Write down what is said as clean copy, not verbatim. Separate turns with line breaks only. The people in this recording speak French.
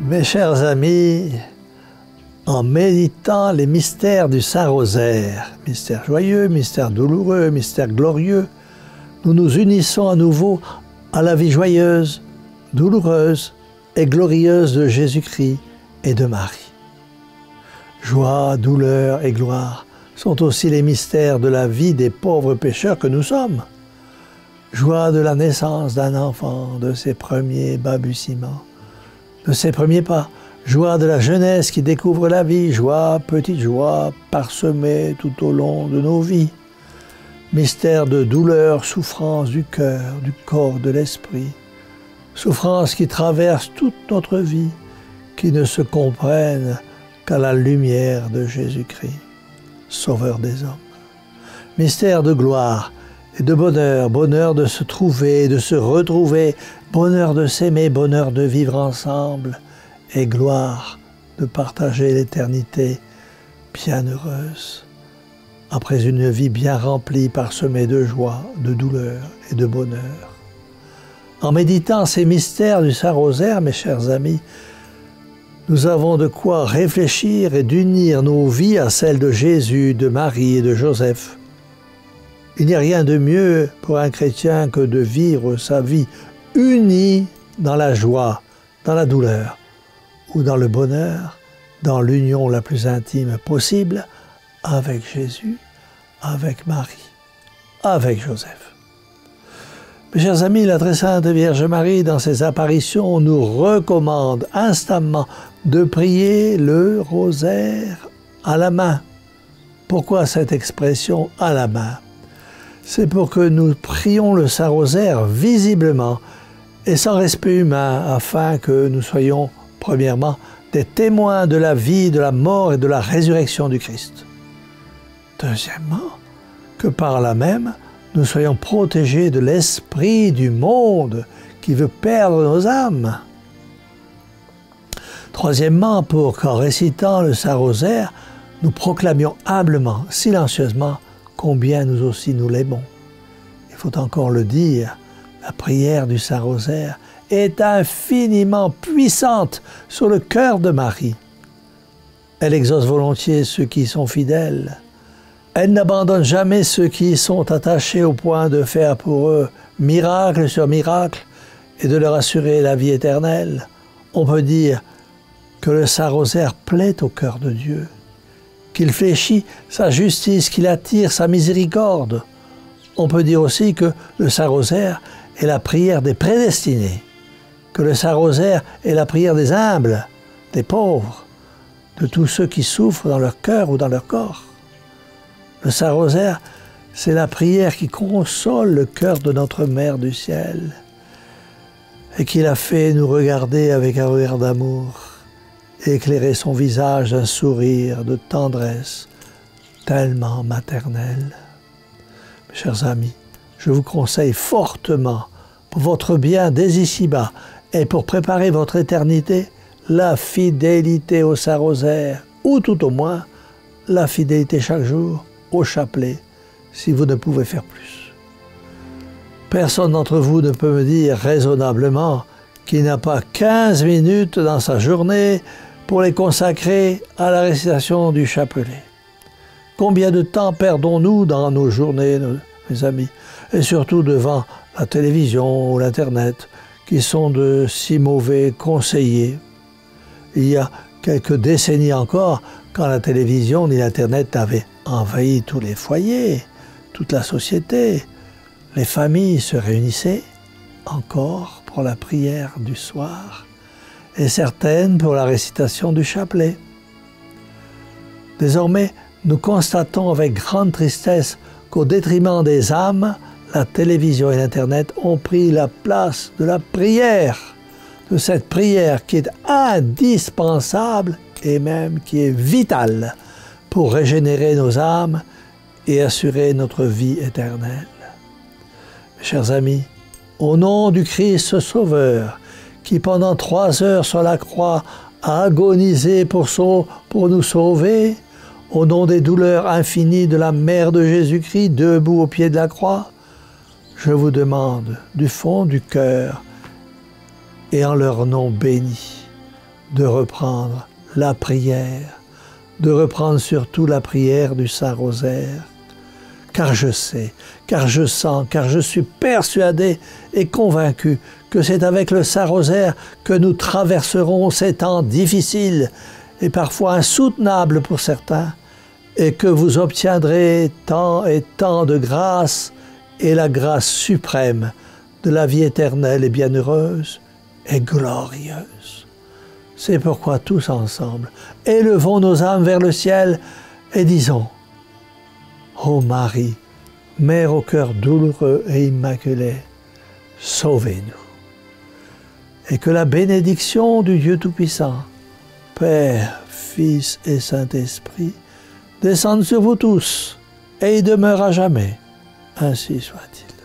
Mes chers amis, en méditant les mystères du Saint-Rosaire, mystère joyeux, mystère douloureux, mystère glorieux, nous nous unissons à nouveau à la vie joyeuse, douloureuse et glorieuse de Jésus-Christ et de Marie. Joie, douleur et gloire sont aussi les mystères de la vie des pauvres pécheurs que nous sommes. Joie de la naissance d'un enfant, de ses premiers balbutiements, de ses premiers pas. Joie de la jeunesse qui découvre la vie, joie, petite joie, parsemée tout au long de nos vies. Mystère de douleur, souffrance du cœur, du corps, de l'esprit. Souffrance qui traverse toute notre vie, qui ne se comprennent qu'à la lumière de Jésus-Christ, Sauveur des hommes. Mystère de gloire et de bonheur, bonheur de se trouver, de se retrouver, bonheur de s'aimer, bonheur de vivre ensemble, et gloire de partager l'éternité bienheureuse, après une vie bien remplie, parsemée de joie, de douleur et de bonheur. En méditant ces mystères du Saint-Rosaire, mes chers amis, nous avons de quoi réfléchir et d'unir nos vies à celles de Jésus, de Marie et de Joseph. Il n'y a rien de mieux pour un chrétien que de vivre sa vie unie dans la joie, dans la douleur, ou dans le bonheur, dans l'union la plus intime possible avec Jésus, avec Marie, avec Joseph. Mes chers amis, la très sainte Vierge Marie, dans ses apparitions, nous recommande instamment de prier le rosaire à la main. Pourquoi cette expression « à la main » ? C'est pour que nous prions le Saint-Rosaire visiblement et sans respect humain, afin que nous soyons premièrement, des témoins de la vie, de la mort et de la résurrection du Christ. Deuxièmement, que par là même, nous soyons protégés de l'esprit du monde qui veut perdre nos âmes. Troisièmement, pour qu'en récitant le Saint-Rosaire, nous proclamions humblement, silencieusement, combien nous aussi nous l'aimons. Il faut encore le dire, la prière du Saint-Rosaire est infiniment puissante sur le cœur de Marie. Elle exauce volontiers ceux qui sont fidèles. Elle n'abandonne jamais ceux qui y sont attachés au point de faire pour eux miracle sur miracle et de leur assurer la vie éternelle. On peut dire que le Saint-Rosaire plaît au cœur de Dieu, qu'il fléchit sa justice, qu'il attire sa miséricorde. On peut dire aussi que le Saint-Rosaire est la prière des prédestinés, que le Saint-Rosaire est la prière des humbles, des pauvres, de tous ceux qui souffrent dans leur cœur ou dans leur corps. Le Saint-Rosaire, c'est la prière qui console le cœur de notre Mère du ciel et qui l'a fait nous regarder avec un regard d'amour et éclairer son visage d'un sourire de tendresse tellement maternel. Mes chers amis, je vous conseille fortement, pour votre bien dès ici-bas, et pour préparer votre éternité, la fidélité au Saint-Rosaire, ou tout au moins, la fidélité chaque jour au chapelet, si vous ne pouvez faire plus. Personne d'entre vous ne peut me dire raisonnablement qu'il n'a pas 15 minutes dans sa journée pour les consacrer à la récitation du chapelet. Combien de temps perdons-nous dans nos journées, mes amis, et surtout devant la télévision ou l'Internet, qui sont de si mauvais conseillers. Il y a quelques décennies encore, quand la télévision ni l'Internet avaient envahi tous les foyers, toute la société, les familles se réunissaient encore pour la prière du soir et certaines pour la récitation du chapelet. Désormais, nous constatons avec grande tristesse qu'au détriment des âmes, la télévision et l'Internet ont pris la place de la prière, de cette prière qui est indispensable et même qui est vitale pour régénérer nos âmes et assurer notre vie éternelle. Mes chers amis, au nom du Christ Sauveur, qui pendant 3 heures sur la croix a agonisé pour nous sauver, au nom des douleurs infinies de la Mère de Jésus-Christ debout au pied de la croix, je vous demande du fond du cœur et en leur nom béni de reprendre la prière, de reprendre surtout la prière du Saint-Rosaire. Car je sais, car je sens, car je suis persuadé et convaincu que c'est avec le Saint-Rosaire que nous traverserons ces temps difficiles et parfois insoutenables pour certains, et que vous obtiendrez tant et tant de grâce et la grâce suprême de la vie éternelle et bienheureuse et glorieuse. C'est pourquoi tous ensemble, élevons nos âmes vers le ciel et disons: Ô Marie, Mère au cœur douloureux et immaculé, sauvez-nous. Et que la bénédiction du Dieu Tout-Puissant, Père, Fils et Saint-Esprit, descende sur vous tous et y demeure à jamais. Ainsi soit-il.